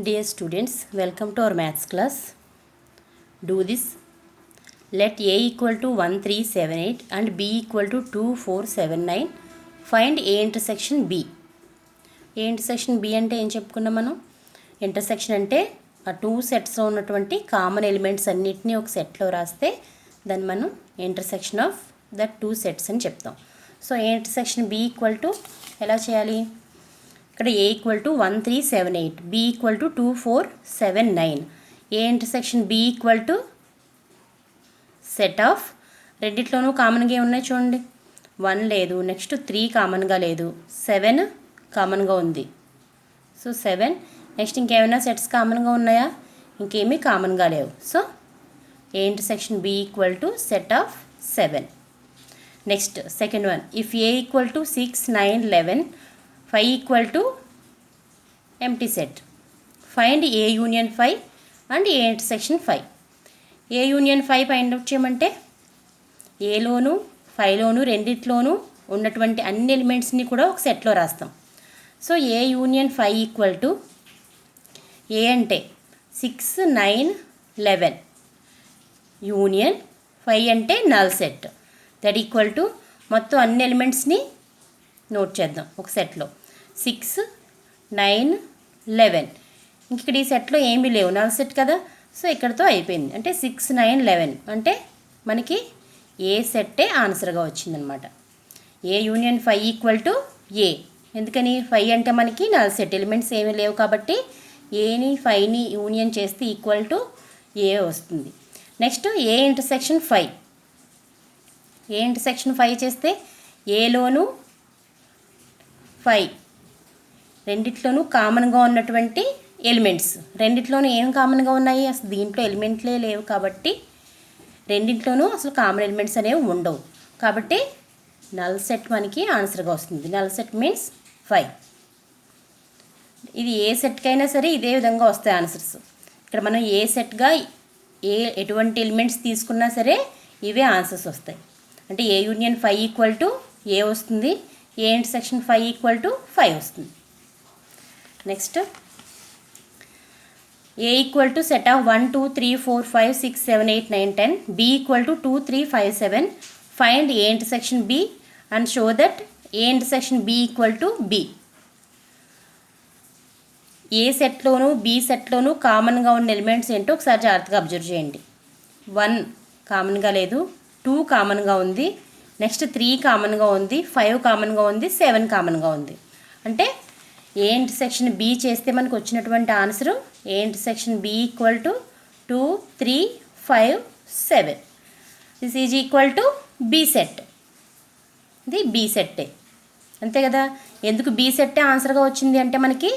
Dear students, welcome to our maths class. Do this. Let a equal to 1378 and b equal to 2479. Find a intersection b. A intersection b అంటే ఏం చెప్పుకున్నాం మనం? Intersection అంటే ఆ two సెట్స్లో ఉన్నటువంటి common elements అన్నిటినీ ఒక సెట్లో రాస్తే దాన్ని మనం intersection of that two sets అని చెప్తాం. So A intersection b equal to ఎలా చేయాలి? ఇక్కడ a equal to 1378, b equal to 2479. A intersection b equal to set of రెండిట్లోనూ కామన్గా ఉన్నాయి చూడండి. 1 లేదు, నెక్స్ట్ 3 కామన్గా లేదు, 7 కామన్గా ఉంది. సో 7. నెక్స్ట్ ఇంకేమైనా సెట్స్ కామన్గా ఉన్నాయా? ఇంకేమీ కామన్గా లేవు. So A intersection b equal to set of 7. Next second one, if a equal to 6, 9, 11, 5 equal to empty set. Find A union 5 and A intersection 5. A union 5 find out చేయమంటే ఏలోను 5లోను రెండిట్లోనూ ఉన్నటువంటి అన్ని ఎలిమెంట్స్ని కూడా ఒక సెట్లో రాస్తాం. So A union 5 equal to A అంటే 6, 9, 11 union 5 అంటే null set. That equal to మొత్తం అన్ని ఎలిమెంట్స్ని నోట్ చేద్దాం ఒక సెట్లో. 6, 9, 11. ఇంక ఇక్కడ ఈ సెట్లో ఏమీ లేవు, నల్ సెట్ కదా. సో ఇక్కడతో అయిపోయింది. అంటే 6, 9, 11 అంటే మనకి ఏ సెట్టే ఆన్సర్గా వచ్చిందనమాట. ఏ యూనియన్ 5 ఈక్వల్ టు ఏ. ఎందుకని? 5 అంటే మనకి నల్ సెట్, ఎలిమెంట్స్ ఏమీ లేవు కాబట్టి ఏని 5ని యూనియన్ చేస్తే ఈక్వల్ టు ఏ వస్తుంది. Next A intersection 5. A intersection 5 చేస్తే ఏలోను 5 రెండిట్లోనూ కామన్గా ఉన్నటువంటి ఎలిమెంట్స్. రెండిట్లోనూ ఏం కామన్గా ఉన్నాయి? అసలు దీంట్లో ఎలిమెంట్లే లేవు కాబట్టి రెండిట్లోనూ అసలు కామన్ ఎలిమెంట్స్ అనేవి ఉండవు. కాబట్టి నల్ సెట్ మనకి ఆన్సర్గా వస్తుంది. Null set means 5. ఇది ఏ సెట్కైనా సరే ఇదే విధంగా వస్తాయి ఆన్సర్స్. ఇక్కడ మనం ఏ సెట్గా ఎటువంటి ఎలిమెంట్స్ తీసుకున్నా సరే ఇవే ఆన్సర్స్ వస్తాయి. అంటే ఏ యూనియన్ 5 ఈక్వల్ టు ఏ వస్తుంది, ఏ ఇంటర్సెక్షన్ 5 ఈక్వల్ టు 5 వస్తుంది. Next A equal to set of 1, 2, 3, 4, 5, 6, 7, 8, 9, 10. b equal to 2, 3, 5, 7. Find A intersection b and show that A intersection b equal to b. A సెట్లోనూ B సెట్లోనూ కామన్గా ఉన్న elements ఏంటో ఒకసారి జాగ్రత్తగా observe చేయండి. 1 కామన్గా లేదు, 2 కామన్గా ఉంది, నెక్స్ట్ 3 కామన్గా ఉంది, 5 కామన్గా ఉంది, 7 కామన్గా ఉంది. అంటే ఏ ఇంటర్సెక్షన్ బి చేస్తే మనకు వచ్చినటువంటి answer A intersection B equal to 2, 3, 5, 7. This is equal to B set. ఇది బి సెట్టే, అంతే కదా. ఎందుకు బి సెట్టే ఆన్సర్గా వచ్చింది అంటే మనకి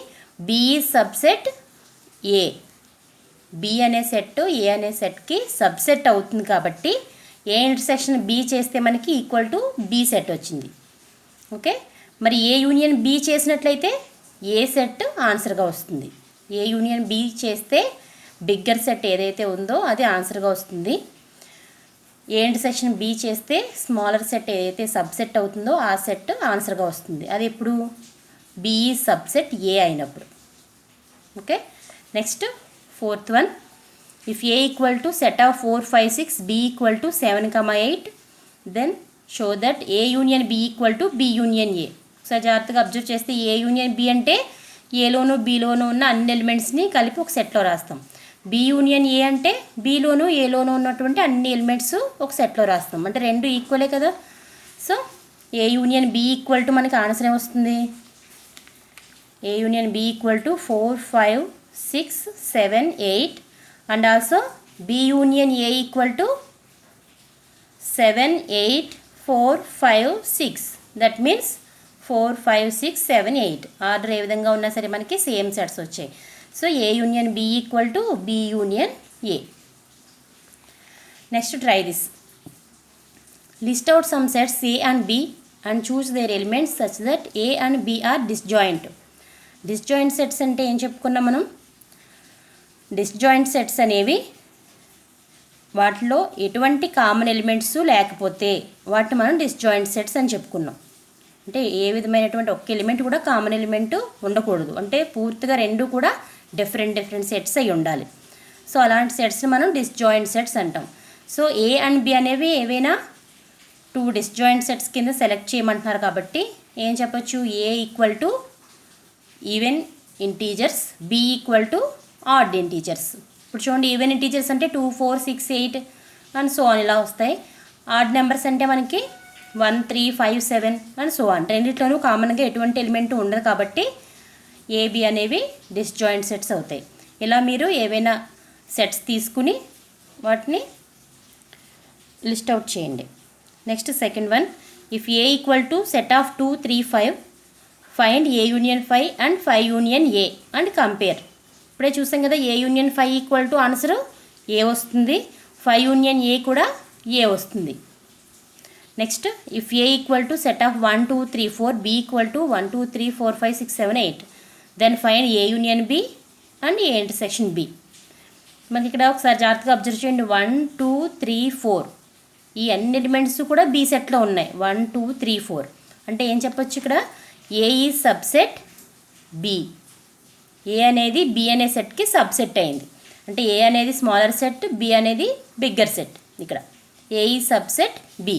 బి సబ్సెట్ ఏ. బి అనే సెట్ ఏ అనే సెట్కి సబ్సెట్ అవుతుంది కాబట్టి ఏ ఇంటర్సెక్షన్ బి చేస్తే మనకి ఈక్వల్ టు బి సెట్ వచ్చింది. ఓకే, మరి ఏ యూనియన్ బి చేసినట్లయితే ఏ సెట్ ఆన్సర్గా వస్తుంది. ఏ యూనియన్ బి చేస్తే బిగ్గర్ సెట్ ఏదైతే ఉందో అది ఆన్సర్గా వస్తుంది. ఏ ఇంటర్సెక్షన్ బి చేస్తే స్మాలర్ సెట్ ఏదైతే సబ్సెట్ అవుతుందో ఆ సెట్ ఆన్సర్గా వస్తుంది. అది ఎప్పుడు? బి సబ్సెట్ ఏ అయినప్పుడు. Okay, next fourth one, if A equal to set of 4, 5, 6, b equal to 7, 8, then show that A union B equal to B union A. ఒకసారి జాగ్రత్తగా observe చేస్తే ఏ యూనియన్ బి అంటే ఏలోను బిలోను ఉన్న అన్ని ఎలిమెంట్స్ని కలిపి ఒక సెట్లో రాస్తాం. బి యూనియన్ ఏ అంటే బిలోను ఏలోను ఉన్నటువంటి అన్ని ఎలిమెంట్స్ ఒక సెట్లో రాస్తాం. అంటే రెండు ఈక్వలే కదా. So A union B equal to మనకి ఆన్సర్ ఏమొస్తుంది? A union B equal to 4, 5, 6, 7, 8 and also b union a equal to 7, 8, 4, 5, 6. that means 4, 5, 6, 7, 8 order ఏ విధంగా ఉన్నా సరే మనకి సేమ్ సెట్స్ వచ్చాయి. So A union B equal to B union A. Next try this. List out some sets A and B and choose their elements such that A and B are disjoint. Disjoint sets అంటే ఏం చెప్పుకున్నాం మనం? Disjoint sets అనేవి వాటిలో ఎటువంటి common elements లేకపోతే వాటిని మనం డిస్జాయింట్ సెట్స్ అని చెప్పుకున్నాం. అంటే ఏ విధమైనటువంటి ఒక్క ఎలిమెంట్ కూడా కామన్ ఎలిమెంట్ ఉండకూడదు. అంటే పూర్తిగా రెండు కూడా డిఫరెంట్ సెట్స్ అయి ఉండాలి. సో అలాంటి సెట్స్ని మనం డిస్జాయింట్ సెట్స్ అంటాం. సో ఏ అండ్ బి అనేవి ఏవైనా 2 డిస్జాయింట్ సెట్స్ కింద సెలెక్ట్ చేయమంటున్నారు కాబట్టి ఏం చెప్పొచ్చు, A equal to even integers, B equal to odd integers. ఇప్పుడు చూడండి, ఈవెన్ ఇంటీజర్స్ అంటే 2, 4, 6, 8 అండ్ సో ఆన్ ఇలా వస్తాయి. ఆడ్ నెంబర్స్ అంటే మనకి 1, 3, 5, 7 అండ్ సో ఆన్. రెండిట్లోనూ కామన్గా ఎటువంటి ఎలిమెంట్ ఉండదు కాబట్టి ఏబి అనేవి డిస్జాయింట్ సెట్స్ అవుతాయి. ఇలా మీరు ఏవైనా సెట్స్ తీసుకుని వాటిని లిస్ట్ అవుట్ చేయండి. Next second one, if A equal to set of 2, 3, 5 find A union 5 and 5 union A and compare. ఇప్పుడే చూసాం కదా, A union 5 equal to answer A వస్తుంది, 5 యూనియన్ ఏ కూడా ఏ వస్తుంది. Next, if A equal to set of 1, 2, 3, 4 B equal to 1, 2, 3, 4, 5, 6, 7, 8 then find A union B and A intersection B. మనకి ఇక్కడ ఒకసారి జాగ్రత్తగా అబ్జర్వ్ చేయండి. 1, 2, 3, 4 ఈ అన్ని ఎలిమెంట్స్ కూడా బి సెట్లో ఉన్నాయి. 1, 2, 3, 4 అంటే ఏం చెప్పొచ్చు, ఇక్కడ ఏ ఈజ్ సబ్సెట్ బి. ఏ అనేది బి అనే సెట్కి సబ్సెట్ అయింది. అంటే ఏ అనేది స్మాలర్ సెట్, బి అనేది బిగ్గర్ సెట్. ఇక్కడ ఏ ఈజ్ సబ్సెట్ బి.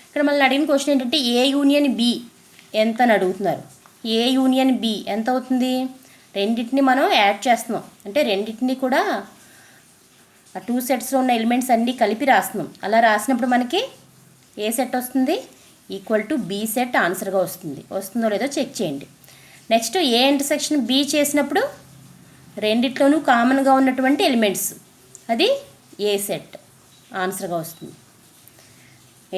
ఇక్కడ మళ్ళీ అడిగిన క్వశ్చన్ ఏంటంటే ఏ యూనియన్ బి ఎంత అని అడుగుతున్నారు. ఏ యూనియన్ బి ఎంత అవుతుంది, రెండింటిని మనం యాడ్ చేస్తున్నాం. అంటే రెండింటిని కూడా ఆ 2 సెట్స్లో ఉన్న ఎలిమెంట్స్ అన్నీ కలిపి రాస్తున్నాం. అలా రాసినప్పుడు మనకి ఏ సెట్ వస్తుంది, ఈక్వల్ టు బి సెట్ ఆన్సర్గా వస్తుంది. వస్తుందో లేదో చెక్ చేయండి. నెక్స్ట్, ఏ ఇంటర్సెక్షన్ బి చేసినప్పుడు రెండిట్లోనూ కామన్గా ఉన్నటువంటి ఎలిమెంట్స్ అది ఏ సెట్ ఆన్సర్గా వస్తుంది.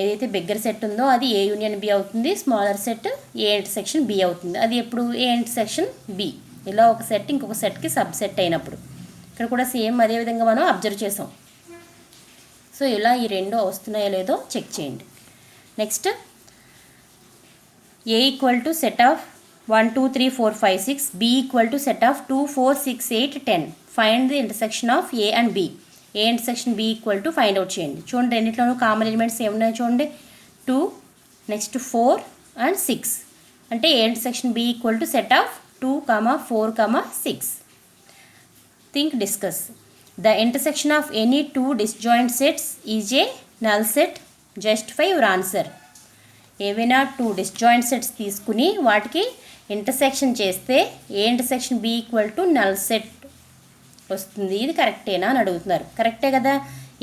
ఏదైతే బిగ్గర్ సెట్ ఉందో అది ఏ యూనియన్ బి అవుతుంది, smaller set A intersection B అవుతుంది. అది ఎప్పుడు ఏ ఇంటర్సెక్షన్ బి. ఇలా ఒక సెట్ ఇంకొక సెట్కి సబ్ సెట్ అయినప్పుడు. ఇక్కడ కూడా సేమ్ అదే విధంగా మనం అబ్జర్వ్ చేసాం. సో ఇలా ఈ రెండు వస్తున్నాయో లేదో చెక్ చేయండి. Next, A equal to set of 1, 2, 3, 4, 5, 6 B equal to set of 2, 4, 6, 8, 10 find the intersection of A and B. A intersection B equal to find out చేయండి. చూడండి, రెండింటిలోనూ కామన్ ఎలిమెంట్స్ ఏమున్నాయో చూడండి, 2, నెక్స్ట్ 4 అండ్ 6 అంటే A intersection B equal to set of 2, 4, 6. Think, discuss. The intersection of any 2 disjoint sets is a null set. Justify your answer. ఏవైనా 2 disjoint sets తీసుకుని వాటికి intersection చేస్తే A intersection B equal to null set వస్తుంది. ఇది కరెక్టేనా అని అడుగుతున్నారు. కరెక్టే కదా.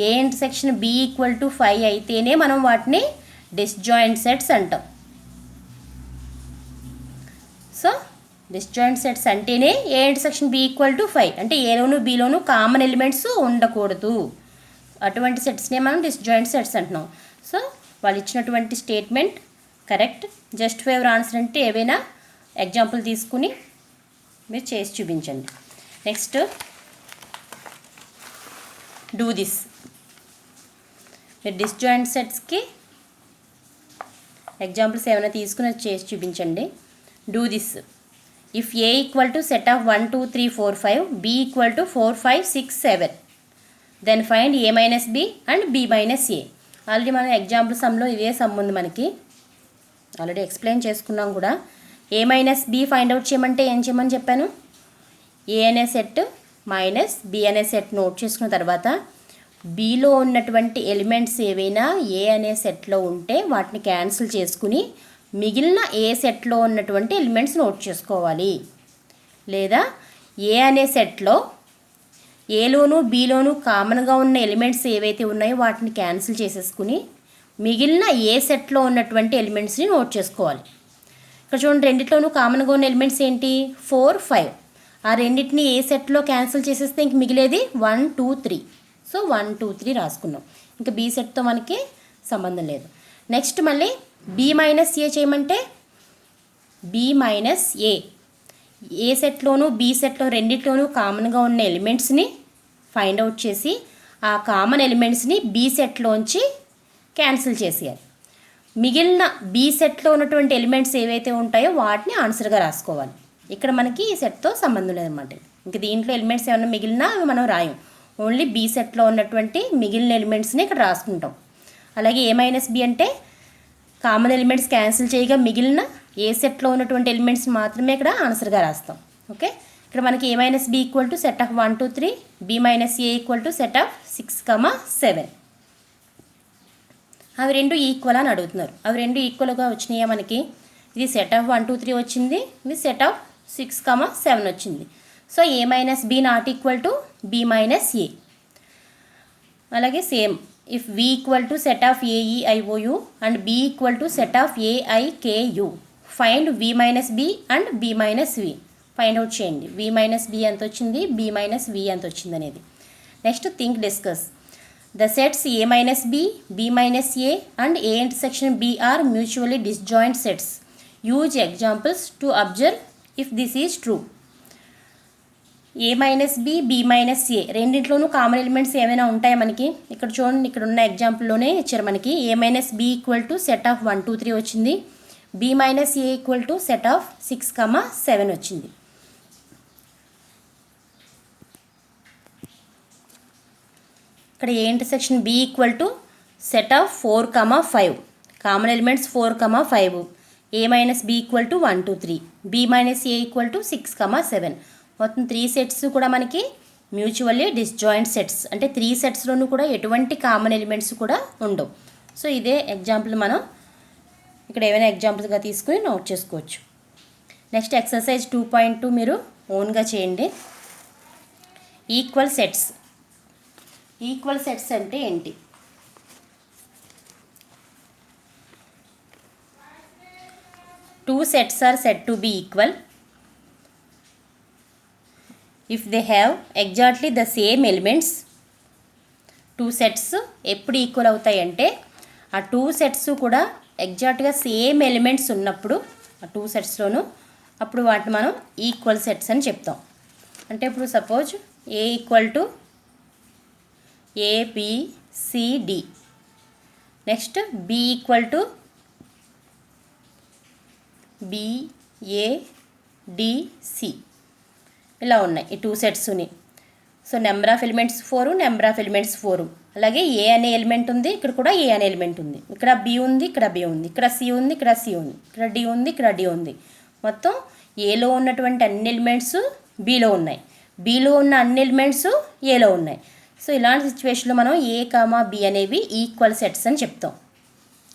A intersection B equal to 5 అయితేనే మనం వాటిని డిస్జాయింట్ సెట్స్ అంటాం. సో డిస్జాయింట్ సెట్స్ అంటేనే A intersection B equal to 5 అంటే ఏలోను బిలోను కామన్ ఎలిమెంట్స్ ఉండకూడదు. అటువంటి సెట్స్నే మనం డిస్జాయింట్ సెట్స్ అంటున్నాం. సో వాళ్ళు ఇచ్చినటువంటి statement correct. Justify your answer అంటే ఏవైనా ఎగ్జాంపుల్ తీసుకుని మీరు చేసి చూపించండి. Next, do this. మీరు డిస్జాయింట్ సెట్స్కి ఎగ్జాంపుల్స్ ఏమైనా తీసుకుని చేసి చూపించండి. Do this. If A equal to set of 1, 2, 3, 4, 5 B equal to 4, 5, 6, 7 then find A minus B and B minus A. Already మనం ఎగ్జాంపుల్ సమ్లో ఇదే సమ్ ఉంది మనకి, ఆల్రెడీ ఎక్స్ప్లెయిన్ చేసుకున్నాం కూడా. A minus B find out చేయమంటే ఏం చేయమని చెప్పాను, ఏ అనే సెట్ మైనస్ బి అనే సెట్ నోట్ చేసుకున్న తర్వాత బిలో ఉన్నటువంటి ఎలిమెంట్స్ ఏవైనా ఏ అనే సెట్లో ఉంటే వాటిని క్యాన్సిల్ చేసుకుని మిగిలిన ఏ సెట్లో ఉన్నటువంటి ఎలిమెంట్స్ నోట్ చేసుకోవాలి. లేదా ఏ అనే సెట్లో ఏలోను బిలోను కామన్గా ఉన్న ఎలిమెంట్స్ ఏవైతే ఉన్నాయో వాటిని క్యాన్సిల్ చేసేసుకుని మిగిలిన ఏ సెట్లో ఉన్నటువంటి ఎలిమెంట్స్ని నోట్ చేసుకోవాలి. ఇక్కడ చూడండి, రెండిట్లోనూ కామన్గా ఉన్న ఎలిమెంట్స్ ఏంటి, 4, 5. ఆ రెండింటిని ఏ సెట్లో క్యాన్సిల్ చేసేస్తే ఇంక మిగిలేది 1, 2, 3. సో 1, 2, 3 రాసుకున్నాం. ఇంకా బి సెట్తో మనకి సంబంధం లేదు. నెక్స్ట్ మళ్ళీ బి మైనస్ ఏ చేయమంటే బి మైనస్ ఏ సెట్లోనూ బి సెట్లో రెండిట్లోనూ కామన్గా ఉన్న ఎలిమెంట్స్ని ఫైండ్ అవుట్ చేసి ఆ కామన్ ఎలిమెంట్స్ని బి సెట్లోంచి క్యాన్సిల్ చేసేయాలి. మిగిలిన బి సెట్లో ఉన్నటువంటి ఎలిమెంట్స్ ఏవైతే ఉంటాయో వాటిని ఆన్సర్గా రాసుకోవాలి. ఇక్కడ మనకి ఈ సెట్తో సంబంధం లేదన్నమాట. ఇంక దీంట్లో ఎలిమెంట్స్ ఏమైనా మిగిలినా అవి మనం రాయం. ఓన్లీ బి సెట్లో ఉన్నటువంటి మిగిలిన ఎలిమెంట్స్ని ఇక్కడ రాసుకుంటాం. అలాగే ఏ మైనస్ బి అంటే కామన్ ఎలిమెంట్స్ క్యాన్సిల్ చేయగా మిగిలిన ఏ సెట్లో ఉన్నటువంటి ఎలిమెంట్స్ మాత్రమే ఇక్కడ ఆన్సర్గా రాస్తాం. ఓకే, ఇక్కడ మనకి a minus B equal to set of 1 2 3, b minus A equal to set of 6, 7. అవి రెండు ఈక్వల్ అని అడుగుతున్నారు. అవి రెండు ఈక్వల్గా వచ్చినాయా మనకి? ఇది సెట్ ఆఫ్ 1 2 3 వచ్చింది, ఇది సెట్ ఆఫ్ 6, 7 వచ్చింది. So a minus B not equal to b minus A. అలాగే same if v equal to set of AEIOU and b equal to set of AIKU, find v minus b and b minus v. Find out చేయండి v minus b ఎంత వచ్చింది, b minus v ఎంత వచ్చింది అనేది. Next think discuss. The sets a minus b, b minus a and a intersection b are mutually disjoint sets. Use examples to observe if this is true. a minus b, b minus a రెండింటిలోనూ common elements ఏమైనా ఉంటాయి మనకి? ఇక్కడ చూడండి, ఇక్కడ ఉన్న ఎగ్జాంపుల్లోనే ఇచ్చారు మనకి. a minus b equal to set of 1 2 3 వచ్చింది, b minus A equal to set of 6, 7 వచ్చింది. ఇక్కడ ఏ intersection b equal to set of 4, 5, common elements 4, 5, a minus b equal to 1 2 3, b minus A equal to 6, 7. మొత్తం 3 sets కూడా మనకి mutually disjoint sets, అంటే 3 సెట్స్లోనూ కూడా ఎటువంటి common elements కూడా ఉండవు. సో ఇదే ఎగ్జాంపుల్ మనం ఇక్కడ ఏమైనా ఎగ్జాంపుల్స్గా తీసుకుని నోట్ చేసుకోవచ్చు. నెక్స్ట్ ఎక్సర్సైజ్ 2.2 మీరు ఓన్గా చేయండి. Equal sets. ఈక్వల్ సెట్స్ అంటే ఏంటి? Two sets are said to be equal if they have exactly the same elements. Two sets ఎప్పుడు ఈక్వల్ అవుతాయి అంటే ఆ టూ సెట్స్ కూడా ఎగ్జాక్ట్గా సేమ్ ఎలిమెంట్స్ ఉన్నప్పుడు ఆ టూ సెట్స్లోనూ అప్పుడు వాటిని మనం ఈక్వల్ సెట్స్ అని చెప్తాం. అంటే ఇప్పుడు suppose A equal to ABCD, next B equal to BADC, ఇలా ఉన్నాయి ఈ టూ సెట్స్ని. So number of elements 4, number of elements 4. అలాగే ఏ అనే ఎలిమెంట్ ఉంది, ఇక్కడ కూడా ఏ అనే ఎలిమెంట్ ఉంది, ఇక్కడ B ఉంది, ఇక్కడ B ఉంది, ఇక్కడ C ఉంది, ఇక్కడ C ఉంది, ఇక్కడ D ఉంది, ఇక్కడ D ఉంది. మొత్తం ఏలో ఉన్నటువంటి అన్ని ఎలిమెంట్స్ Bలో ఉన్నాయి, Bలో ఉన్న అన్ని ఎలిమెంట్స్ ఏలో ఉన్నాయి. సో ఇలాంటి సిచ్యువేషన్లో మనం A, B అనేవి ఈక్వల్ సెట్స్ అని చెప్తాం.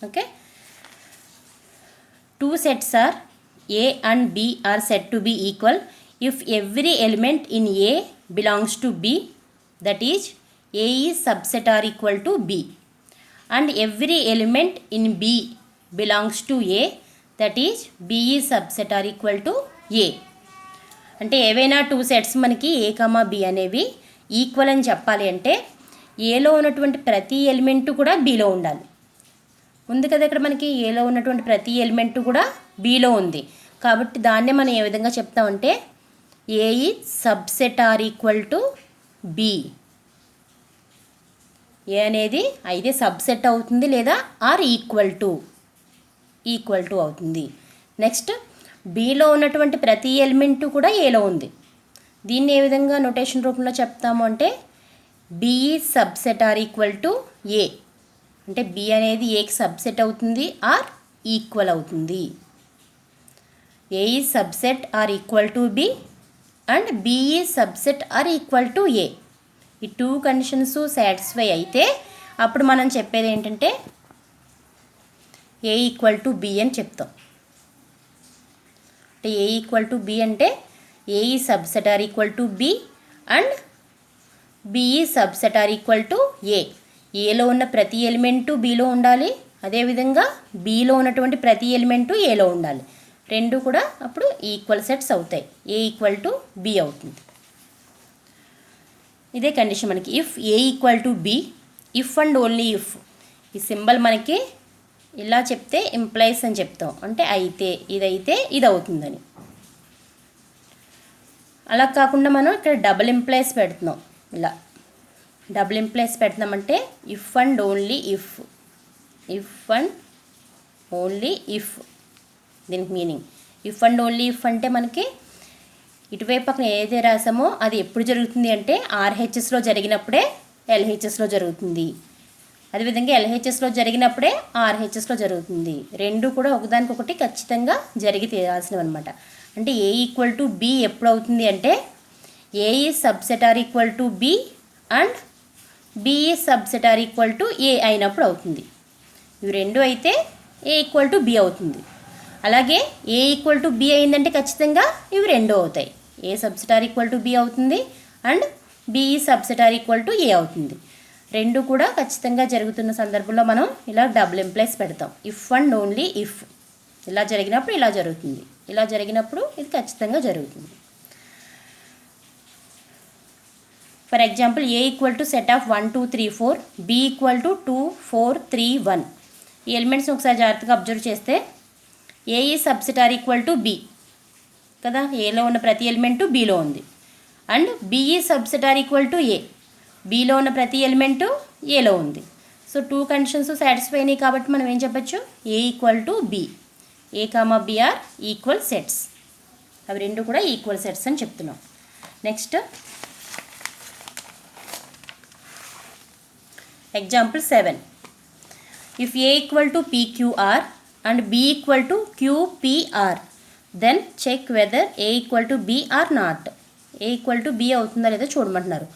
Okay, two sets are A and B are said to be equal if every element in A belongs to B, that is A is subset or equal to B, and every element in B belongs to A, that is B is subset or equal to A. అంటే ఏవైనా two sets మనకి A, B అనేవి equal అని చెప్పాలి అంటే ఏలో ఉన్నటువంటి ప్రతి ఎలిమెంట్ కూడా Bలో ఉండాలి. ఉంది కదా ఇక్కడ మనకి ఏలో ఉన్నటువంటి ప్రతి ఎలిమెంట్ కూడా Bలో ఉంది, కాబట్టి దాన్నే మనం ఏ విధంగా చెప్తామంటే A is subset or equal to B. A అనేది అయితే సబ్సెట్ అవుతుంది లేదా ఆర్ ఈక్వల్ టు అవుతుంది. నెక్స్ట్ బిలో ఉన్నటువంటి ప్రతి ఎలిమెంటు కూడా ఏలో ఉంది. దీన్ని ఏ విధంగా నోటేషన్ రూపంలో చెప్తాము అంటే B is subset or equal to A, అంటే బి అనేది ఏకి సబ్సెట్ అవుతుంది ఆర్ ఈక్వల్ అవుతుంది. A is subset or equal to B and B is subset or equal to A. ఈ టూ కండిషన్స్ సాటిస్ఫై అయితే అప్పుడు మనం చెప్పేది ఏంటంటే ఏ ఈక్వల్ టు బి అని చెప్తాం. అంటే ఏ ఈక్వల్ టు బి అంటే A is subset or equal to B and B is subset or equal to A. ఏలో ఉన్న ప్రతి ఎలిమెంటు బిలో ఉండాలి, అదేవిధంగా బిలో ఉన్నటువంటి ప్రతి ఎలిమెంటు ఏలో ఉండాలి. రెండు కూడా అప్పుడు ఈక్వల్ సెట్స్ అవుతాయి, ఏ ఈక్వల్ టు బి అవుతుంది. ఇదే కండిషన్ మనకి. If A equal to B, if and only if. ఈ సింబల్ మనకి ఇలా చెప్తే ఇంప్లైస్ అని చెప్తాం, అంటే అయితే ఇదైతే ఇది అవుతుందని. అలా కాకుండా మనం ఇక్కడ డబుల్ ఇంప్లైస్ పెడుతున్నాం. ఇలా డబుల్ ఇంప్లైస్ పెడుతున్నామంటే if and only if, if and only if. దీనికి meaning if and only if అంటే మనకి ఇటువైపు పక్కన ఏదైతే రాసామో అది ఎప్పుడు జరుగుతుంది అంటే ఆర్హెచ్ఎస్లో జరిగినప్పుడే ఎల్హెచ్ఎస్లో జరుగుతుంది, అదేవిధంగా ఎల్హెచ్ఎస్లో జరిగినప్పుడే ఆర్హెచ్ఎస్లో జరుగుతుంది. రెండు కూడా ఒకదానికొకటి ఖచ్చితంగా జరిగి తీరాల్సినవి అనమాట. అంటే ఏ ఈక్వల్ టు బి ఎప్పుడు అవుతుంది అంటే A is subset or equal to B and B is subset or equal to A అయినప్పుడు అవుతుంది. ఇవి రెండు అయితే ఏ ఈక్వల్ టు బి అవుతుంది. అలాగే ఏ ఈక్వల్ టు బి అయిందంటే ఖచ్చితంగా ఇవి రెండు అవుతాయి. A subset or equal to B అవుతుంది and B subset or equal to A అవుతుంది. రెండు కూడా ఖచ్చితంగా జరుగుతున్న సందర్భంలో మనం ఇలా డబుల్ ఇంప్లైస్ పెడతాం. If and only if. ఇలా జరిగినప్పుడు ఇలా జరుగుతుంది, ఇలా జరిగినప్పుడు ఇది ఖచ్చితంగా జరుగుతుంది. For example A equal to set of 1 2 3 4, B equal to 2 4 3 1. ఈ ఎలిమెంట్స్ని ఒకసారి జాగ్రత్తగా అబ్జర్వ్ చేస్తే A is subset or equal to B కదా, ఏలో ఉన్న ప్రతి ఎలిమెంటు బీలో ఉంది. And B is subset or equal to A, బీలో ఉన్న ప్రతి ఎలిమెంటు ఏలో ఉంది. సో టూ కండిషన్స్ సాటిస్ఫై అయినాయి కాబట్టి మనం ఏం చెప్పచ్చు, A equal to B. A comma B are equal sets. అవి రెండు కూడా ఈక్వల్ సెట్స్ అని చెప్తున్నాం. Next example 7. If A equal to PQR and B equal to QPR, then check whether A equal to B or not. A equal to B అవుతుందా లేదా చూడమంటున్నారు.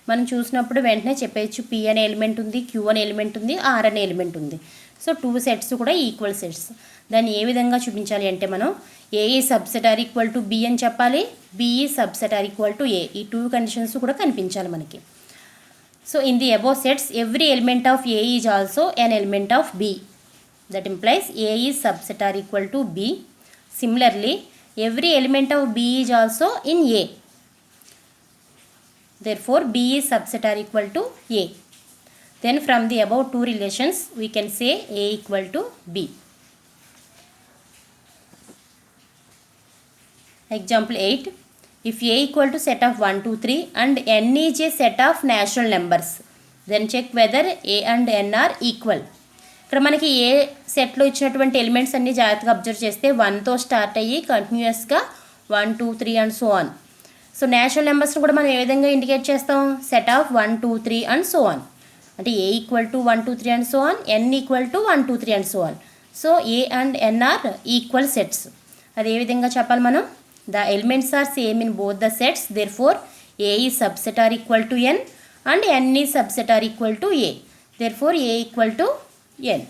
మనం చూసినప్పుడు వెంటనే చెప్పేయచ్చు పి అనే ఎలిమెంట్ ఉంది, క్యూ అనే ఎలిమెంట్ ఉంది, ఆర్ అనే ఎలిమెంట్ ఉంది. సో టూ సెట్స్ కూడా ఈక్వల్ సెట్స్. దాన్ని ఏ విధంగా చూపించాలి అంటే మనం A is subset or equal to B అని చెప్పాలి, B is subset or equal to A. ఈ టూ కండిషన్స్ కూడా కనిపించాలి మనకి. So in the above sets every element of A is also an element of B. That implies A is subset or equal to B. Similarly, every element of B is also in A. Therefore, B is subset are equal to A. Then from the above two relations, we can say A equal to B. Example 8. If A equal to set of 1 2 3 and N is a set of natural numbers, then check whether A and N are equal. ఇక్కడ మనకి ఏ సెట్లో ఇచ్చినటువంటి elements అన్నీ జాగ్రత్తగా observe చేస్తే 1తో start అయ్యి కంటిన్యూస్గా 1 2 3 and so on. So natural నెంబర్స్ని కూడా మనం ఏ విధంగా ఇండికేట్ చేస్తాం, set of 1 2 3 and so on. అంటే A equal to 1 2 3 and so on, N equal to 1 2 3 and so on. So A and N are equal sets. అది ఏ విధంగా చెప్పాలి మనం, the elements are same in both the sets, therefore A is subset or equal to N and N ఈ subset or equal to A, therefore A equal to n.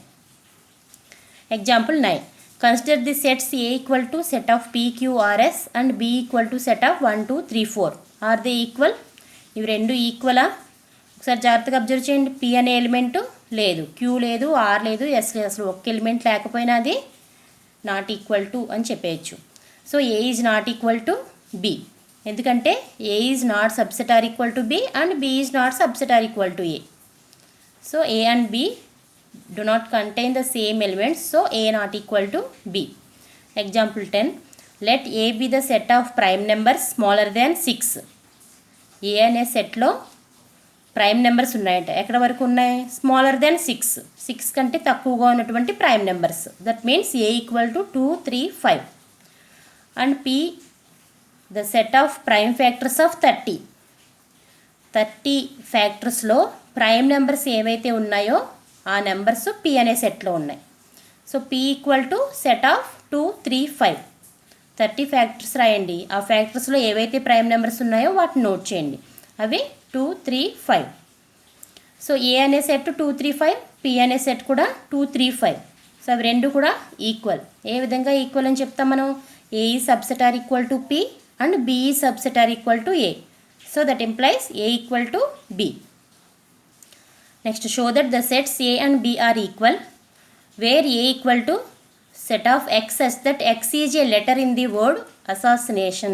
Example 9. Consider the sets A equal to set of P, Q, R, S and B equal to set of 1 2 3 4. Are they equal? ఇవి రెండు ఈక్వలా? ఒకసారి జాగ్రత్తగా observe చేయండి. P అనే element లేదు, Q లేదు, R లేదు, S లేదు. అసలు ఒక్క ఎలిమెంట్ లేకపోయినా అది నాట్ ఈక్వల్ టు అని చెప్పేయచ్చు. So A is not equal to B. ఎందుకంటే A is not subset or equal to B and B is not subset or equal to A. So A and B do not contain the same elements, so A not equal to B. Example 10. Let A be the set of prime numbers smaller than 6. A అనే సెట్లో prime numbers ఉన్నాయంట. ఎక్కడ వరకు ఉన్నాయి, smaller then 6. 6 కంటే తక్కువగా ఉన్నటువంటి prime numbers. That means A equal to 2 3 5. And P the set of prime factors of 30. 30 ఫ్యాక్టర్స్లో ప్రైమ్ నెంబర్స్ ఏవైతే ఉన్నాయో ఆ నెంబర్స్ P అనే సెట్లో ఉన్నాయి. So P equal to set of 2 3 5. 30 factors రాయండి. ఆ ఫ్యాక్టర్స్లో ఏవైతే ప్రైమ్ నెంబర్స్ ఉన్నాయో వాటిని నోట్ చేయండి. అవి 2 3 5. సో A అనే సెట్ 2 3 5, P అనే సెట్ కూడా 2 3 5. సో అవి రెండు కూడా ఈక్వల్. ఏ విధంగా ఈక్వల్ అని చెప్తాం మనం, A ఈ subset or equal to P and B ఈ subset or equal to A. So that implies A equal to B. Next, show that the sets A and B are equal, where A equal to set of X such that X is a letter in the word assassination.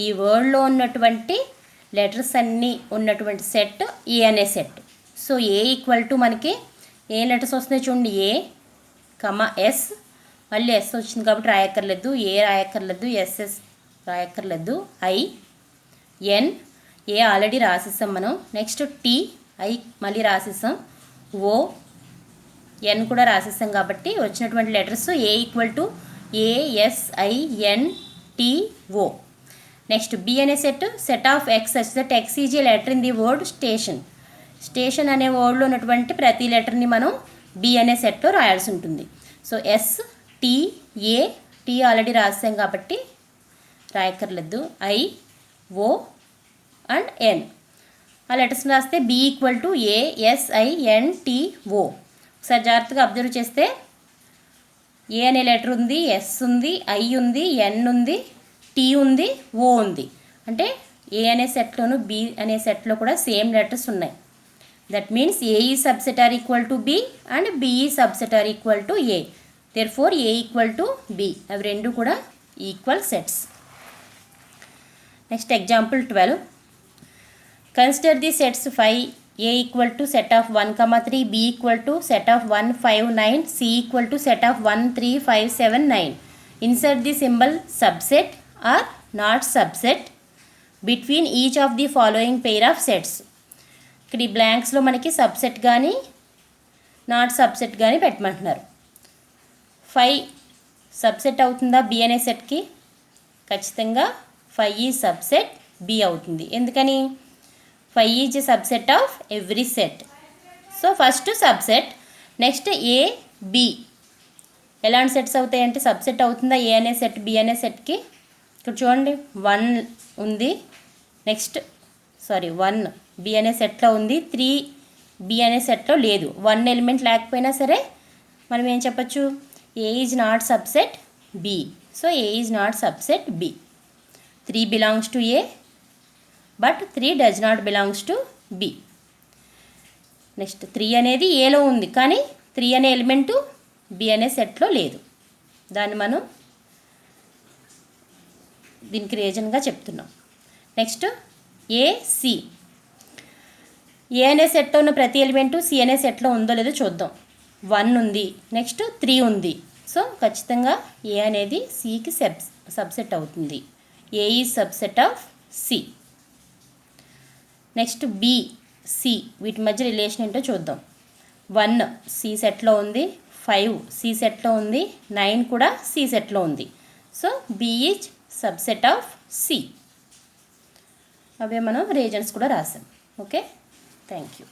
ఈ వర్డ్లో ఉన్నటువంటి letters అన్నీ ఉన్నటువంటి set A అనే set. So A equal to మనకి ఏ letters వస్తున్నాయి చూడండి, ఏ కమా yes, మళ్ళీ S వచ్చింది కాబట్టి రాయక్కర్లేదు, ఏ రాయక్కర్లేదు, ఎస్ఎస్ రాయక్కర్లేదు, ఐ ఎన్, ఏ ఆల్రెడీ రాసేసాం మనం. నెక్స్ట్ టీ, ఐ మళ్ళీ రాసేసాం, ఓ ఎన్ కూడా రాసేసాం కాబట్టి వచ్చినటువంటి letters A equal to ASINTO. Next B అనే set of X such that X is a letter in the word station. Station అనే వర్డ్లో ఉన్నటువంటి ప్రతి లెటర్ని మనం బి అనే సెట్లో రాయాల్సి ఉంటుంది. సో ఎస్ టీ ఏ, టీ ఆల్రెడీ రాసాం కాబట్టి రాయక్కర్లేదు, ఐ ఓ అండ్ ఎన్. ఆ లెటర్స్ రాస్తే బి ఈక్వల్ టు ASINTO. ఒకసారి జాగ్రత్తగా అబ్జర్వ్ చేస్తే ఏ అనే లెటర్ ఉంది, ఎస్ ఉంది, ఐ ఉంది, ఎన్ ఉంది, టీ ఉంది, ఓ ఉంది. అంటే ఏ అనే సెట్లోను బి అనే సెట్లో కూడా సేమ్ లెటర్స్ ఉన్నాయి. That means A is subset or equal to B and B is subset or equal to A. Therefore A equal to B. అవి రెండు కూడా equal sets. Next example 12. Consider the sets 5 A equal to set of 1, 3, B equal to set of 1, 5, 9, C equal to set of 1, 3, 5, 7, 9. Insert the symbol subset or not subset between each of the following pair of sets. ఇక్కడ ఈ బ్లాంక్స్లో మనకి subset కానీ not subset కానీ పెట్టమంటున్నారు. 5 subset అవుతుందా B అనే సెట్కి? ఖచ్చితంగా 5 ఈ సబ్సెట్ బి అవుతుంది. ఎందుకని? 5 is a subset of every set. So first subset. Next A B ఎలాంటి సెట్స్ అవుతాయంటే సబ్సెట్ అవుతుందా ఏ అనే సెట్ బి అనే సెట్కి? ఇక్కడ చూడండి 1 ఉంది, నెక్స్ట్ 1 బి అనే సెట్లో ఉంది, 3 బి అనే సెట్లో లేదు. 1 ఎలిమెంట్ లేకపోయినా సరే మనం ఏం చెప్పచ్చు? A is not subset B. So A is not subset B. 3 belongs to A but 3 does not belongs to B. Next 3 అనేది ఏలో ఉంది కానీ 3 అనే ఎలిమెంటు బి అనే సెట్లో లేదు. దాన్ని మనం దీనికి రీజన్గా చెప్తున్నాం. నెక్స్ట్ ఏసి. ఏ అనే సెట్లో ఉన్న ప్రతి ఎలిమెంటు సి అనే సెట్లో ఉందో లేదో చూద్దాం. 1 ఉంది, నెక్స్ట్ 3 ఉంది. సో ఖచ్చితంగా ఏ అనేది సికి సబ్సెట్ అవుతుంది. A is subset of C. Next B, C వీటి మధ్య రిలేషన్ ఏంటో చూద్దాం. 1 సి సెట్లో ఉంది, 5 సి సెట్లో ఉంది, 9 కూడా సి సెట్లో ఉంది. So B is subset of C. అవే మనం రీజన్స్ కూడా రాసాం. Okay, thank you.